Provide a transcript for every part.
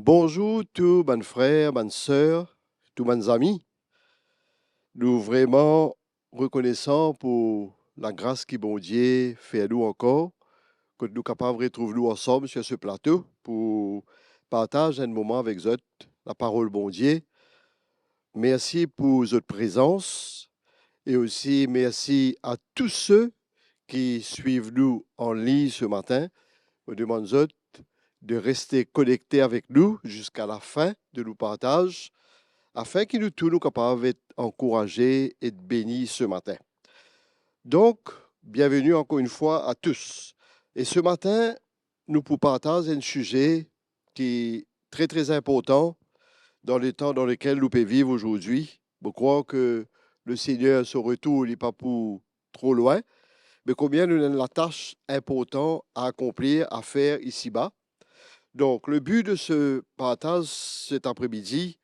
Bonjour tous mes frères, mes sœurs, tous mes amis. Nous vraiment reconnaissants pour la grâce qui bon Dieu fait à nous encore, que nous capables de retrouver nous ensemble sur ce plateau pour partager un moment avec vous, la parole bon Dieu. Merci pour votre présence et aussi merci à tous ceux qui suivent nous en ligne ce matin. Je demande de rester connectés avec nous jusqu'à la fin de nos partages, afin que nous tous nous capables d'être encouragés et de bénis ce matin. Donc, bienvenue encore une fois à tous. Et ce matin, nous pour partager un sujet qui est très très important dans les temps dans lesquels nous pouvons vivre aujourd'hui. Je crois que le Seigneur, son retour, n'est pas pour trop loin, mais combien nous avons la tâche importante à accomplir, à faire ici-bas. Donc, le but de ce partage cet après-midi,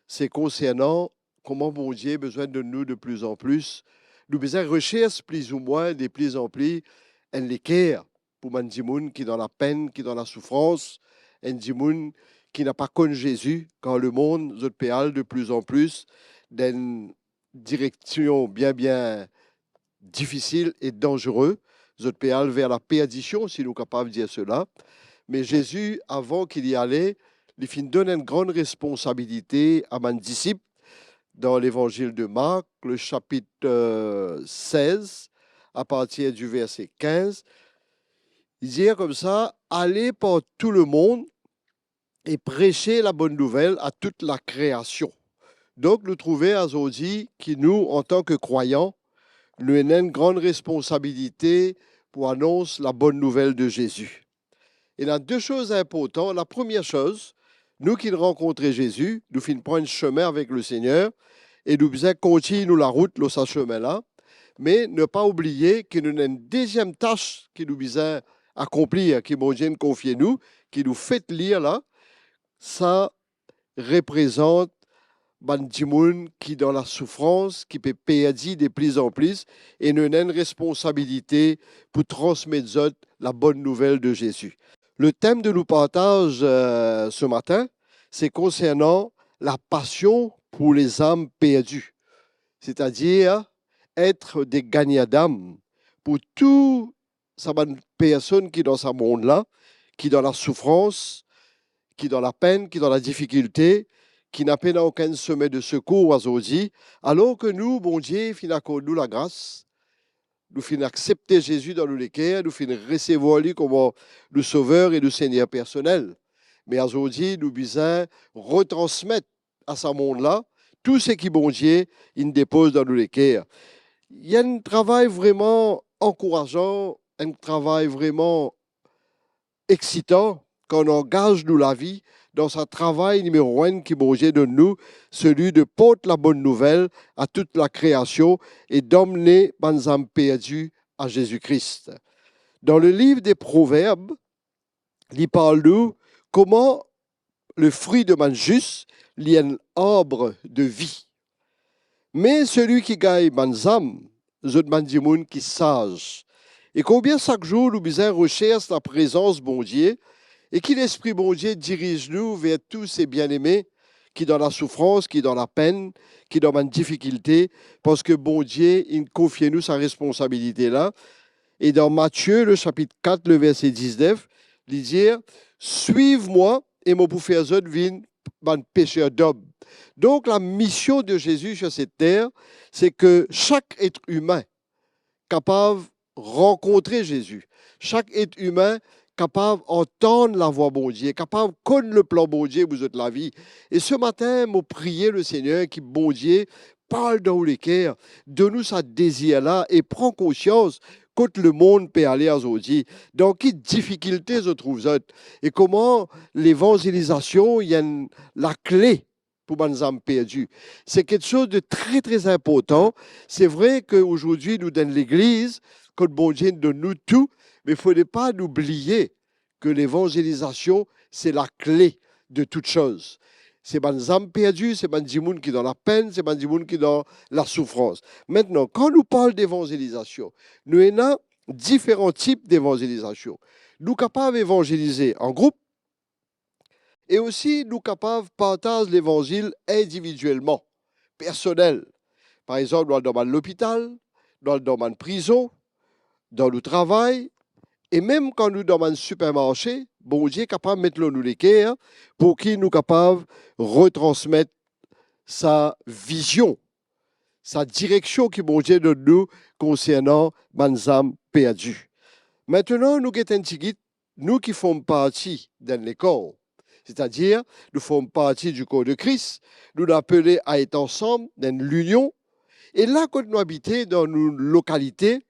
c'est concernant comment bon Dieu a besoin de nous de plus en plus. Nous besoin recherche plus ou moins de plus en plus un l'équerre pour un monde qui est dans la peine, qui est dans la souffrance, un monde qui n'a pas connu Jésus, quand le monde se péale de plus en plus dans une direction bien difficile et dangereuse, se péale vers la perdition, si nous sommes capables de dire cela. Mais Jésus, avant qu'il y allait, il donne une grande responsabilité à mes disciples dans l'évangile de Marc, le chapitre 16, à partir du verset 15. Il dit comme ça, allez par tout le monde et prêchez la bonne nouvelle à toute la création. Donc, nous trouvons aujourd'hui que nous, en tant que croyants, nous avons une grande responsabilité pour annoncer la bonne nouvelle de Jésus. Il y a deux choses importantes. La première chose, nous qui rencontrons Jésus, nous finissons prendre un chemin avec le Seigneur et nous devons continuer la route de ce chemin-là. Mais ne pas oublier que nous avons une deuxième tâche qui nous devons accomplir, qui mon Dieu confie nous, qui nous fait lire là. Ça représente Bandimoun qui dans la souffrance, qui peut perdre de plus en plus, et nous avons une responsabilité pour transmettre la bonne nouvelle de Jésus. Le thème de nos partages ce matin, c'est concernant la passion pour les âmes perdues, c'est-à-dire être des gagnants d'âme pour toute sa personne qui est dans ce monde-là, qui est dans la souffrance, qui est dans la peine, qui est dans la difficulté, qui n'a pas aucun sommet de secours aujourd'hui, alors que nous, bon Dieu, nous la grâce, nous finissons accepter Jésus dans le cœur, nous finissons recevoir lui comme le sauveur et le Seigneur personnel. Mais aujourd'hui, nous devons retransmettre à ce monde-là tout ce qui, bon Dieu, il dépose dans le cœur. Il y a un travail vraiment encourageant, un travail vraiment excitant quand on engage nous la vie dans ce travail numéro un qui bon Dieu donne nous, celui de porter la bonne nouvelle à toute la création et d'emmener les âmes perdues à Jésus-Christ. Dans le livre des Proverbes, il parle de comment le fruit de man juste il y a un arbre de vie. Mais celui qui gagne les âmes, c'est un monde qui est sage. Et combien chaque jour nous besoin recherche la présence bon Dieu et que l'Esprit bon Dieu dirige nous vers tous ces bien-aimés qui dans la souffrance, qui dans la peine, qui dans la difficulté, parce que bon Dieu, il confie nous sa responsabilité là. Et dans Matthieu, le chapitre 4, le verset 19, il dit « Suive-moi et mon pour faire vin ban pécheur d'homme. » Donc la mission de Jésus sur cette terre, c'est que chaque être humain capable de rencontrer Jésus, chaque être humain capable d'entendre la voix bon Dieu, capable de connaître le plan bon Dieu vous êtes la vie. Et ce matin, je prié le Seigneur qui, bon Dieu, parle dans les cœurs, donne-nous sa désir-là et prend conscience que le monde peut aller aujourd'hui. Dans quelles difficultés se trouve et comment l'évangélisation, il y a la clé pour les âmes perdues. C'est quelque chose de très, très important. C'est vrai qu'aujourd'hui, nous, dans l'Église, que bon Dieu donne nous tout, mais il ne faut pas oublier que l'évangélisation, c'est la clé de toute chose. C'est les âmes perdues, c'est les gens qui sont dans la peine, c'est les gens qui sont dans la souffrance. Maintenant, quand nous parlons d'évangélisation, nous avons différents types d'évangélisation. Nous sommes capables d'évangéliser en groupe Et aussi, nous capables de partager l'évangile individuellement, personnel. Par exemple, dans le domaine de l'hôpital, dans le domaine de prison, dans le travail, et même quand nous dans un supermarché, bon Dieu est capable de mettre nous les cœurs pour qu'il nous capable de retransmettre sa vision, sa direction qui bon Dieu donne nous concernant les âmes perdues. Maintenant, nous avons un petit guide, nous qui faisons partie d'un corps, c'est-à-dire nous faisons partie du corps de Christ, nous l'appelons à être ensemble dans l'union, et là, quand nous habitons dans nos localités,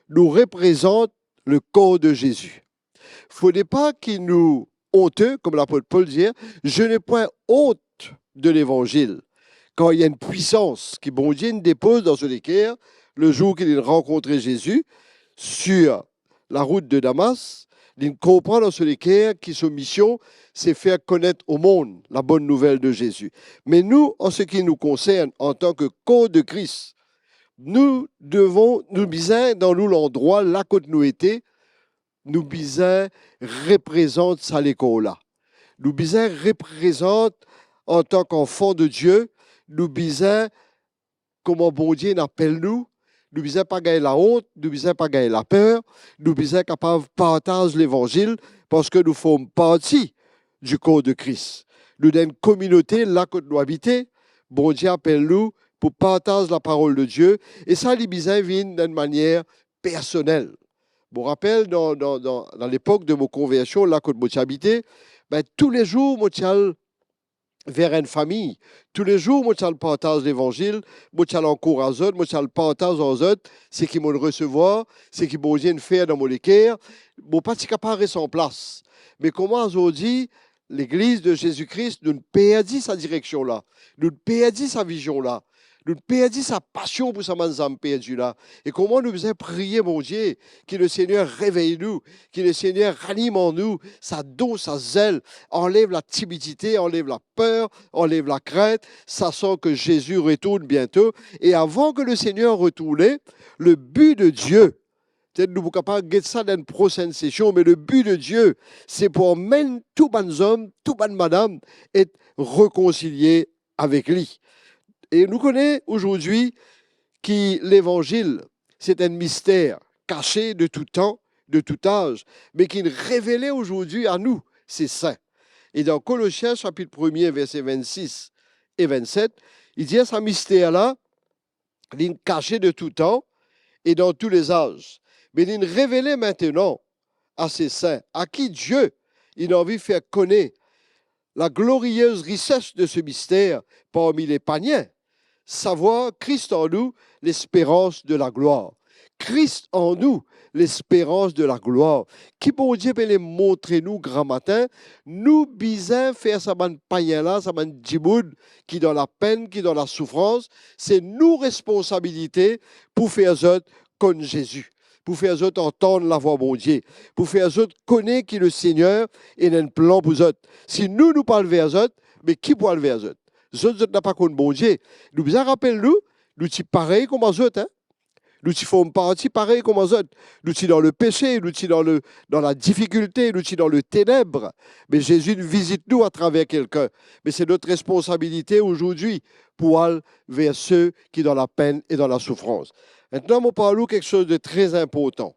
nous représentons le corps de Jésus. Il ne faudrait pas qu'il nous honteux, comme l'apôtre Paul dit, je n'ai point honte de l'évangile. Quand il y a une puissance qui, bon Dieu, nous dépose dans ce cœur, le jour qu'il a rencontré Jésus sur la route de Damas, il comprend dans ce cœur que sa mission, c'est faire connaître au monde la bonne nouvelle de Jésus. Mais nous, en ce qui nous concerne, en tant que corps de Christ, nous devons nous biser dans nous l'endroit là que nous étions, nous biser représente ça l'école là. Nous biser représente en tant qu'enfant de Dieu, nous biser comment bon Dieu appelle nous biser pas gagner la honte, nous biser pas gagner la peur, nous biser capable de partager l'évangile parce que nous faisons partie du corps de Christ. Nous sommes une communauté là que nous habitons, bon Dieu appelle nous pour partager la parole de Dieu. Et ça, les bisins viennent d'une manière personnelle. Je me rappelle, dans l'époque de mon conversion, là que je habitais, tous les jours, je vers une famille. Tous les jours, je partage l'évangile, je encourage les autres, je partage aux autres, c'est qui m'ont recevoir, c'est qui m'ont bien faire dans mon cœur. Je ne pas capable sans place. Mais comment aujourd'hui, l'Église de Jésus-Christ, nous ne perdit sa direction là, nous ne perdit sa vision là, nous ne perdit sa passion pour sa âme perdue là. Et comment nous faisons prier, mon Dieu, que le Seigneur réveille nous, que le Seigneur ranime en nous sa don, sa zèle, enlève la timidité, enlève la peur, enlève la crainte, sachant que Jésus retourne bientôt. Et avant que le Seigneur retourne, le but de Dieu, peut-être nous ne pouvons pas guetter ça dans une prochaine session, mais le but de Dieu, c'est pour même tous les hommes, tous les madames, être réconciliés avec lui. Et nous connaissons aujourd'hui que l'évangile, c'est un mystère caché de tout temps, de tout âge, mais qui est révélé aujourd'hui à nous, c'est saint. Et dans Colossiens chapitre 1er, versets 26 et 27, il dit à ce mystère-là, il est caché de tout temps et dans tous les âges. Mais il est révélé maintenant à ses saints, à qui Dieu il a envie de faire connaître la glorieuse richesse de ce mystère parmi les païens, savoir Christ en nous, l'espérance de la gloire. Christ en nous, l'espérance de la gloire. Qui bon Dieu peut les montrer nous grand matin, nous bisons faire ça man païen là, ça man djimoud, qui dans la peine, qui dans la souffrance, c'est nous responsabilité pour faire ça comme Jésus. Pour faire autres entendre la voix de mon Dieu, pour faire autres connaître qui le Seigneur et un plan pour eux. Si nous parlons vers eux, mais qui parle vers eux? Les autres n'ont pas connu bon Dieu. Nous bien rappelons nous sommes pareils comme eux. Hein? Nous sommes partie pareil comme eux. Nous sommes dans le péché, nous sommes dans la difficulté, nous sommes dans le ténèbre. Mais Jésus nous visite nous à travers quelqu'un. Mais c'est notre responsabilité aujourd'hui pour aller vers ceux qui sont dans la peine et dans la souffrance. Maintenant, nous parlons de quelque chose de très important.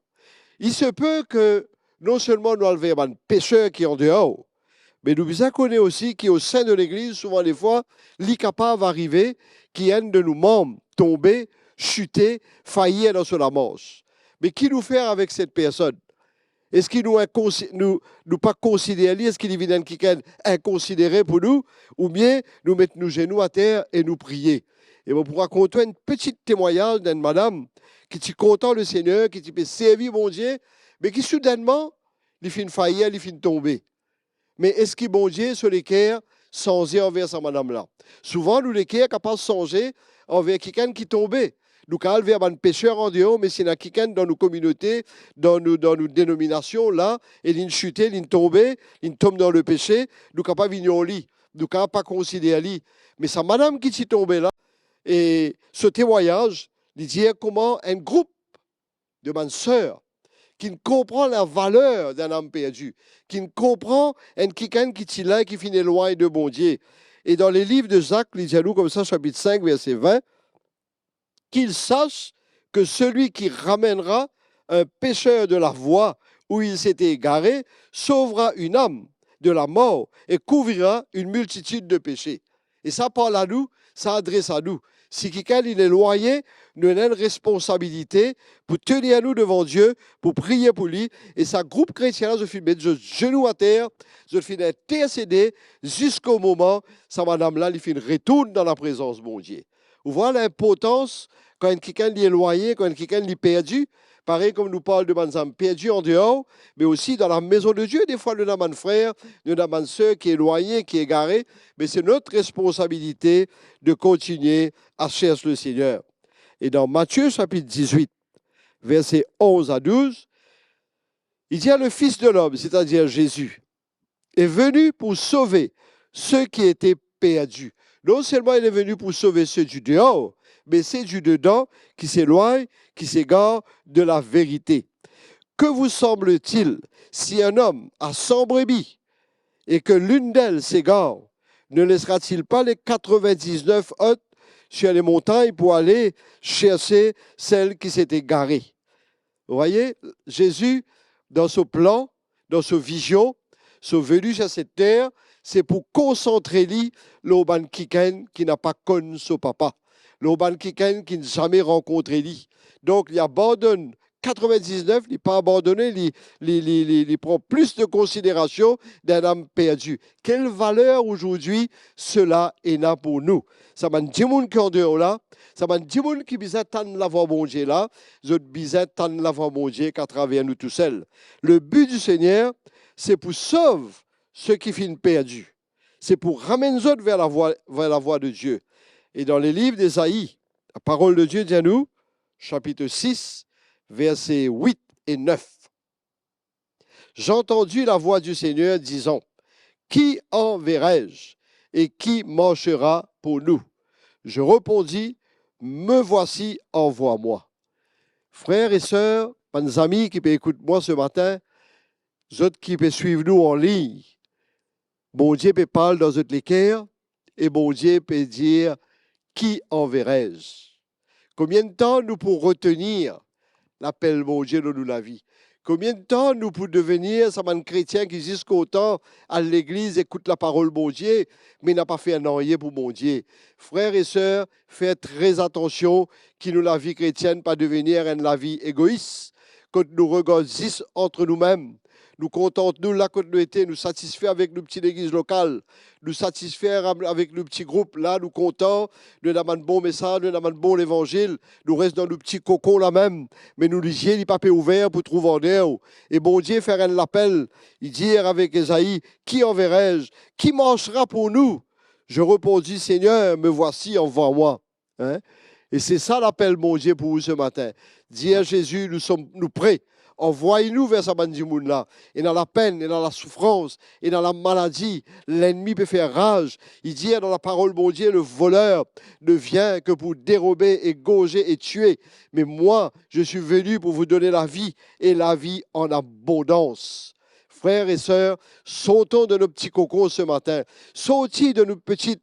Il se peut que non seulement nous enlevions un pécheur qui est en dehors, mais nous connaissons aussi qu'au sein de l'Église, souvent des fois, l'incapable va arriver, qui est de nous membres tomber, chuter, faillir dans la manche. Mais qui nous fait avec cette personne? Est-ce qu'il nous pas considéré, est-ce qu'il est quelqu'un inconsidéré pour nous, ou bien nous mettre nos genoux à terre et nous prier? Et on pourra raconter un petit témoignage d'une madame qui est content le Seigneur, qui peut servir mon Dieu, mais qui soudainement, il fait une faillite, il fait tomber. Mais est-ce que bon Dieu, sur les cœurs, songer envers sa madame-là? Souvent, nous, les cœurs, capables de songer envers quelqu'un qui tombait. Nous, quand vers un pécheur en dehors, mais s'il y a quelqu'un dans nos communautés, dans nos dénominations, là, et il chute, il tombe, il tombe dans le péché, nous, capables de venir au lit. Nous, capables pas considérer lit. Mais sa madame qui s'y tombait là, et ce témoignage, il dit comment un groupe de ma sœur qui ne comprend la valeur d'un âme perdu, qui ne comprend un quelqu'un qui est là, qui finit loin de bon Dieu. Et dans les livres de Jacques, il dit à nous comme ça, chapitre 5, verset 20, qu'il sache que celui qui ramènera un pécheur de la voie où il s'était égaré sauvera une âme de la mort et couvrira une multitude de péchés. Et ça parle à nous, ça adresse à nous. Si quelqu'un il est loyer, nous avons une responsabilité pour tenir à nous devant Dieu, pour prier pour lui. Et ça, groupe chrétien, je fais mettre le genou à terre, je fais intercéder jusqu'au moment, ça, madame-là, il fait une retourne dans la présence de mon Dieu. Vous voyez l'importance quand quelqu'un est loyer, quand quelqu'un est perdu. Pareil comme nous parle de madame perdu en dehors, mais aussi dans la maison de Dieu. Des fois, nous avons un frère, nous avons une soeur qui est éloigné, qui est égaré. Mais c'est notre responsabilité de continuer à chercher le Seigneur. Et dans Matthieu chapitre 18, versets 11 à 12, il dit à le Fils de l'homme, c'est-à-dire Jésus, est venu pour sauver ceux qui étaient perdus. Non seulement il est venu pour sauver ceux du dehors, mais c'est du dedans qui s'éloigne, qui s'égare de la vérité. Que vous semble-t-il si un homme a 100 brebis et que l'une d'elles s'égare, ne laissera-t-il pas les 99 autres sur les montagnes pour aller chercher celle qui s'est égarée? Vous voyez, Jésus, dans ce plan, dans ce vision, ce venu sur cette terre, c'est pour concentrer l'urban qui n'a pas connu son papa. L'urban qui n'a jamais rencontré lui. Donc, il abandonne 99, il n'est pas abandonné, il prend plus de considération d'un âme perdu. Quelle valeur aujourd'hui cela est là pour nous? Ça m'a dit mon qui en dehors là, ça m'a dit mon qui bizarre tant la voix bon Dieu là, je bizarre tant la voix bon Dieu qu'à travers nous tout seuls. Le but du Seigneur, c'est pour sauver ceux qui finissent perdus. C'est pour ramener les autres vers la voie de Dieu. Et dans les livres d'Ésaïe, la parole de Dieu dit à nous, chapitre 6, versets 8 et 9. J'ai entendu la voix du Seigneur disant, qui enverrai-je et qui marchera pour nous? Je répondis, me voici, envoie-moi. Frères et sœurs, mes amis qui peuvent écouter moi ce matin, les autres qui peuvent suivre nous en ligne, bon Dieu peut parler dans notre cœur et bon Dieu peut dire, qui enverrai-je? Combien de temps nous pour retenir l'appel mon Dieu dans la vie? Combien de temps nous pour devenir un chrétien qui jusqu'au temps à l'église écoute la parole mon Dieu, mais n'a pas fait un rien pour mon Dieu? Frères et sœurs, faites très attention que nous la vie chrétienne pas devenir une la vie égoïste, quand nous regardons juste entre nous-mêmes. Nous contentons, nous, là, quand nous étions, nous satisfaire avec nos petites églises locales, nous satisfaire avec nos petits groupes, là, nous contents, nous avons un bon message, nous avons un bon évangile, nous restons dans nos petits cocons là même, mais nous lisions les papiers ouverts pour trouver en air. Et bon Dieu faire un appel, il dit avec Esaïe, qui enverrai-je? Qui marchera pour nous? Je répondis, Seigneur, me voici, envoie-moi. Hein? Et c'est ça l'appel, mon Dieu, pour vous ce matin. Dire à Jésus, nous sommes prêts. Envoyez-nous vers ce monde-là. Et dans la peine, et dans la souffrance, et dans la maladie, l'ennemi peut faire rage. Il dit dans la parole, mon Dieu, le voleur ne vient que pour dérober, égorger et tuer. Mais moi, je suis venu pour vous donner la vie, et la vie en abondance. Frères et sœurs, sautons de nos petits cocons ce matin. Sautons de nos petits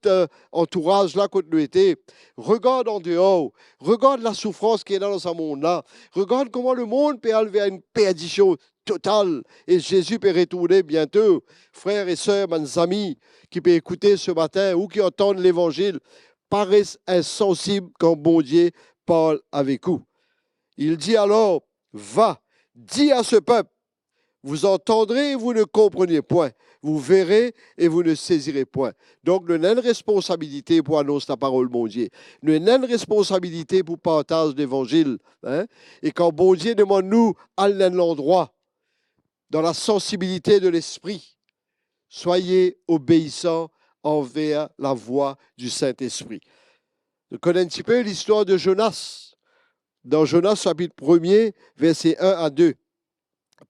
entourages là quand nous étions. Regarde en dehors. Regarde la souffrance qui est dans ce monde-là. Regarde comment le monde peut aller vers une perdition totale. Et Jésus peut retourner bientôt. Frères et sœurs, mes amis, qui peuvent écouter ce matin ou qui entendent l'évangile, paraissent insensibles quand bon Dieu parle avec vous. Il dit alors, va, dis à ce peuple, vous entendrez et vous ne comprenez point. Vous verrez et vous ne saisirez point. Donc, nous avons une responsabilité pour annoncer la parole, mon Dieu. Nous avons une responsabilité pour partager l'évangile. Hein? Et quand bon Dieu demande nous à l'endroit, dans la sensibilité de l'esprit, soyez obéissants envers la voix du Saint-Esprit. Nous connaissons un petit peu l'histoire de Jonas. Dans Jonas, chapitre 1er, versets 1 à 2.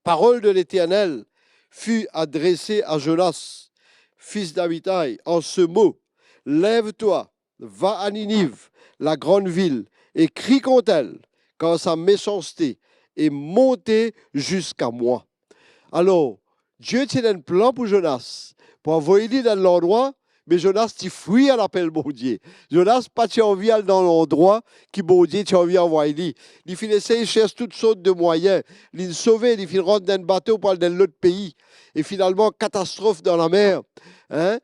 Parole de l'Éternel fut adressée à Jonas, fils d'Amittai, en ce mot, lève-toi, va à Ninive, la grande ville, et crie contre elle, car sa méchanceté et monter jusqu'à moi. Alors, Dieu tient un plan pour Jonas, pour envoyer dans l'endroit, mais Jonas, tu fuis à l'appel bon Dieu. Jonas, pas tu envie d'aller dans l'endroit qui bon Dieu, tu envie d'envoyer. Il finissait, il cherche toutes sortes de moyens. Il sauver, il rentre dans un bateau pour aller dans l'autre pays. Et finalement, catastrophe dans la mer. Hein?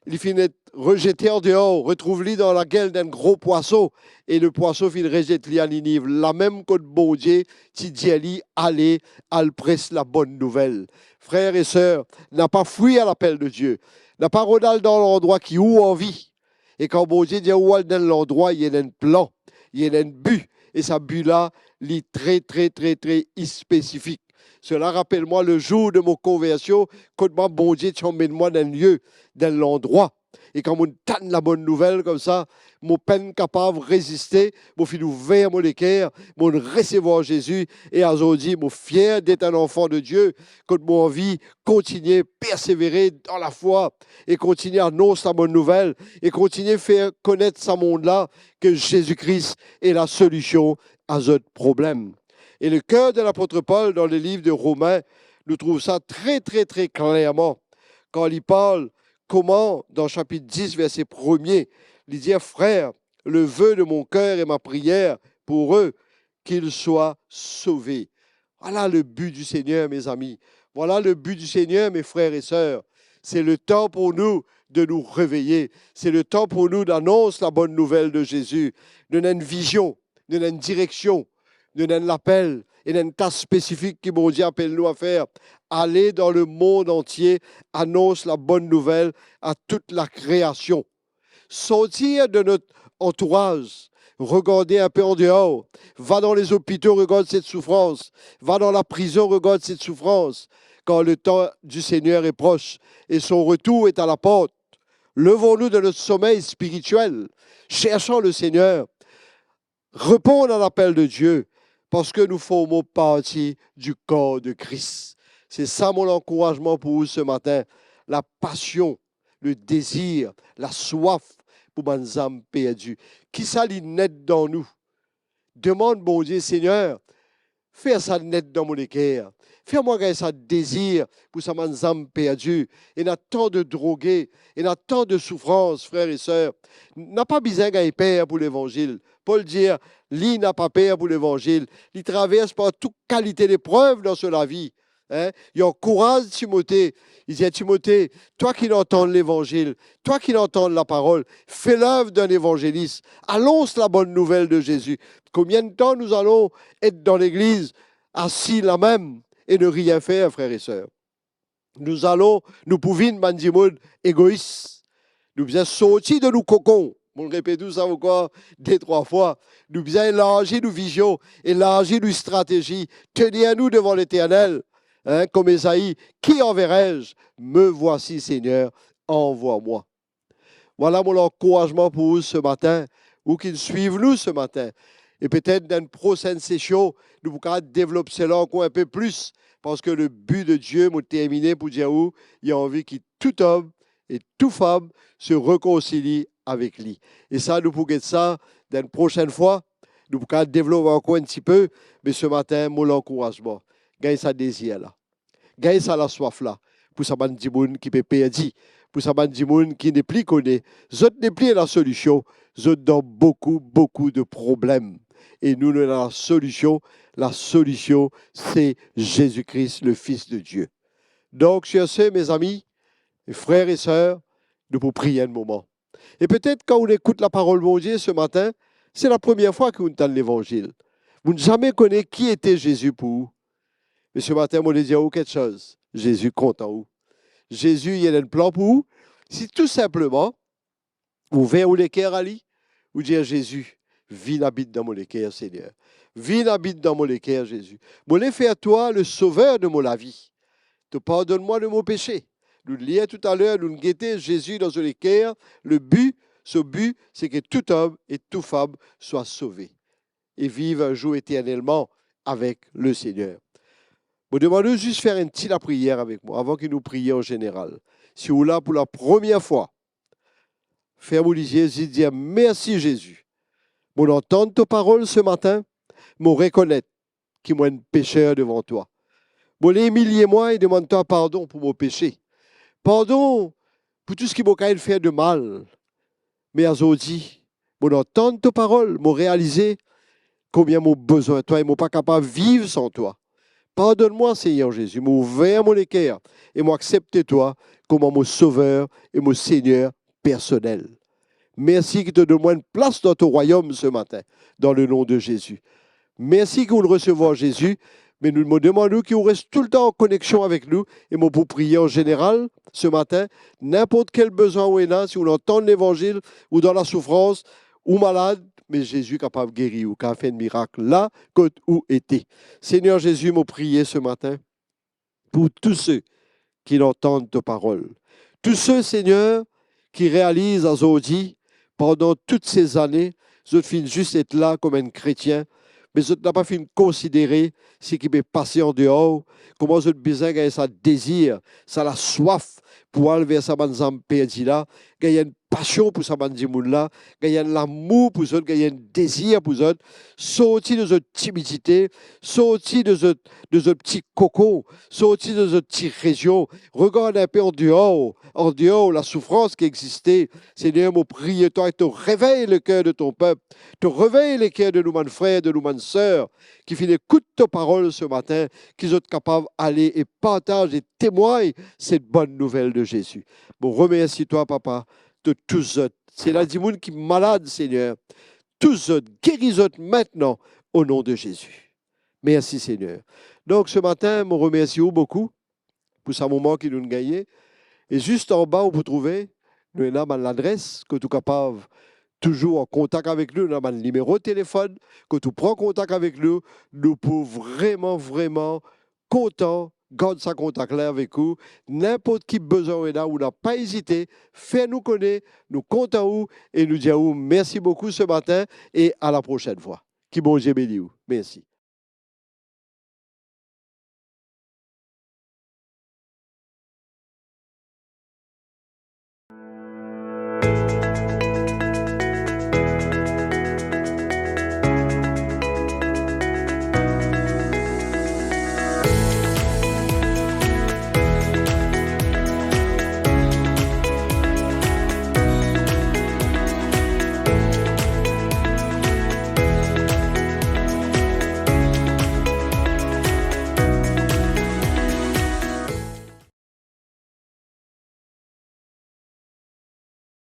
Il finit rejeté en dehors, retrouve-lui dans la gueule d'un gros poisson, et le poisson il rejette lui à Ninive. La même côte bon Dieu, tu dis à lui, allez, elle presse la bonne nouvelle. Frères et sœurs, n'a pas fui à l'appel de Dieu, n'a pas rodal dans l'endroit qui où envie. Et quand bon Dieu dit où dans l'endroit, il y a un plan, il y a un but, et ce but-là, il est très, très, très, très spécifique. Cela rappelle-moi le jour de mon conversion, quand mon bon Dieu t'emmène-moi dans un lieu, dans l'endroit. Et quand on donne la bonne nouvelle comme ça, mon peine capable de résister, mon fil ouvert mon équerre, mon recevoir Jésus, et aujourd'hui, mon fier d'être un enfant de Dieu, quand mon envie continuer, persévérer dans la foi, et continuer à annoncer la bonne nouvelle, et continuer à faire connaître ce monde-là, que Jésus-Christ est la solution à ce problème. Et le cœur de l'apôtre Paul, dans le livre de Romains, nous trouvons ça très, très, très clairement. Quand il parle comment, dans chapitre 10, verset 1er, il dit, frère, le vœu de mon cœur et ma prière pour eux, qu'ils soient sauvés. Voilà le but du Seigneur, mes amis. Voilà le but du Seigneur, mes frères et sœurs. C'est le temps pour nous de nous réveiller. C'est le temps pour nous d'annoncer la bonne nouvelle de Jésus, de donner une vision, de donner une direction, de donner l'appel et d'une tâche spécifique qui mon Dieu appelle nous à faire. Aller dans le monde entier, annonce la bonne nouvelle à toute la création. Sortir de notre entourage, regarder un peu en dehors, va dans les hôpitaux, regarde cette souffrance, va dans la prison, regarde cette souffrance, quand le temps du Seigneur est proche et son retour est à la porte. Levons-nous de notre sommeil spirituel, cherchons le Seigneur, répondons à l'appel de Dieu, parce que nous formons partie du corps de Christ. C'est ça mon encouragement pour vous ce matin. La passion, le désir, la soif pour mes âmes perdues. Qui ça lit net dans nous? Demande, bon Dieu, Seigneur, fais ça net dans mon cœur. Fais-moi gagner ça désir pour ça mes âmes perdues. Il y a tant de drogués, il y a tant de souffrances, frères et sœurs. N'a pas besoin de peur pour l'évangile. Paul dit, lui n'a pas peur pour l'évangile. Il traverse par toute qualité d'épreuve dans sa vie. Hein? Il encourage Timothée. Il dit à Timothée, toi qui l'entends l'évangile, toi qui l'entends la parole, fais l'œuvre d'un évangéliste. Annonce la bonne nouvelle de Jésus. Combien de temps nous allons être dans l'église assis là même et ne rien faire, frères et sœurs? Nous allons, nous pouvons, mandimoun, égoïstes. Nous bien sortir de nos cocons. On le répète tout ça encore 2-3 fois. Nous bien élargir nos visions, élargir nos stratégies, tenir nous devant l'Éternel. Hein, comme Esaïe, qui enverrai-je? Me voici, Seigneur, envoie-moi. Voilà mon encouragement pour vous ce matin, ou qu'ils suivent nous ce matin. Et peut-être dans une prochaine session, nous pourrons développer cela encore un peu plus, parce que le but de Dieu m'a terminé pour dire où il a envie que tout homme et toute femme se réconcilient avec lui. Et ça, nous pourrons être ça dans une prochaine fois. Nous pourrons développer encore un petit peu, mais ce matin, mon encouragement. Gagne ça désir là. Gagne ça la soif là. Pour ça, man moun qui peut perdre. Pour ça, man moun qui n'est plus connu. Zot n'est plus la solution. Zot dans beaucoup, beaucoup de problèmes. Et nous, nous avons la solution. La solution, c'est Jésus-Christ, le Fils de Dieu. Donc, sur ce, mes amis, mes frères et sœurs, nous pouvons prier un moment. Et peut-être quand on écoute la parole de Dieu ce matin, c'est la première fois que vous entendez l'évangile. Vous n'avez jamais connu qui était Jésus pour vous. Mais ce matin, on va dire quelque chose. Jésus compte en vous. Jésus, il y a un plan pour vous. Si tout simplement, vous verrez les cœurs à lui, vous dire Jésus, viens habite dans mon cœur, Seigneur. Viens habite dans mon cœur, Jésus. Je vais faire toi le sauveur de mon vie. Te pardonne-moi de mon péché. Nous le lions tout à l'heure, nous guettons Jésus dans le cœur. Le but, ce but, c'est que tout homme et toute femme soient sauvés et vivent un jour éternellement avec le Seigneur. Je vous demande juste de faire une petite prière avec moi avant que nous prions en général. Si vous êtes là pour la première fois, fermez les yeux et dire merci Jésus. Pour entendre ta parole ce matin, pour reconnaître qui moi un pécheur devant toi. Bon, les humiliez-moi et demande-toi pardon pour mon péché. Pardon pour tout ce qui m'a fait de mal. Mais aujourd'hui, mon entendre ta parole, mon réaliser combien mon besoin de toi et mon pas capable de vivre sans toi. Pardonne-moi, Seigneur Jésus, m'a ouvert mon équerre et m'a accepté toi comme mon sauveur et mon Seigneur personnel. Merci que tu donnes une place dans ton royaume ce matin, dans le nom de Jésus. Merci que vous le recevez, Jésus, mais nous demandons qu'il reste tout le temps en connexion avec nous et mon pour prier en général ce matin, n'importe quel besoin où est là, si on entend l'évangile ou dans la souffrance ou malade, mais Jésus est capable de guérir ou qui a fait un miracle là, où était. Seigneur Jésus, m'a prié ce matin pour tous ceux qui entendent ta parole. Tous ceux, Seigneur, qui réalisent aujourd'hui, pendant toutes ces années, je finis juste être là comme un chrétien, mais je n'ai pas fini de considérer ce qui m'est passé en dehors, comment je besoin de ça désir, ça la soif pour aller vers sa manzam perdu là, qu'il y a une passion pour sa manzimoun là, qu'il y a l'amour pour eux, qu'il y a un désir pour eux, sortir de cette timidité, sortir de ce petit coco, sortir de cette petite région, regarde un peu en dehors, la souffrance qui existait. Seigneur, mon prier, toi, et te réveille le cœur de ton peuple, te réveille les cœurs de nos frères, de nos sœurs, qui font écoute ta parole ce matin, qui sont capables d'aller et partager et témoigner cette bonne nouvelle de Jésus. Bon, remercie-toi, papa, de tous autres. C'est la dimoune qui est malade, Seigneur. Tous autres, guéris-autres maintenant, au nom de Jésus. Merci, Seigneur. Donc, ce matin, je remercie beaucoup pour ce moment qui nous a gagné. Et juste en bas, vous trouvez, nous avons l'adresse que tu es capable toujours en contact avec nous, nous avons le numéro de téléphone, que tu prends contact avec nous, nous pouvons vraiment, vraiment content, garde ça contact là avec vous. N'importe qui besoin est là, ou n'a pas hésité, fais-nous connaître, nous comptons où et nous disons merci beaucoup ce matin et à la prochaine fois. Qui bon Dieu bénisse. Merci.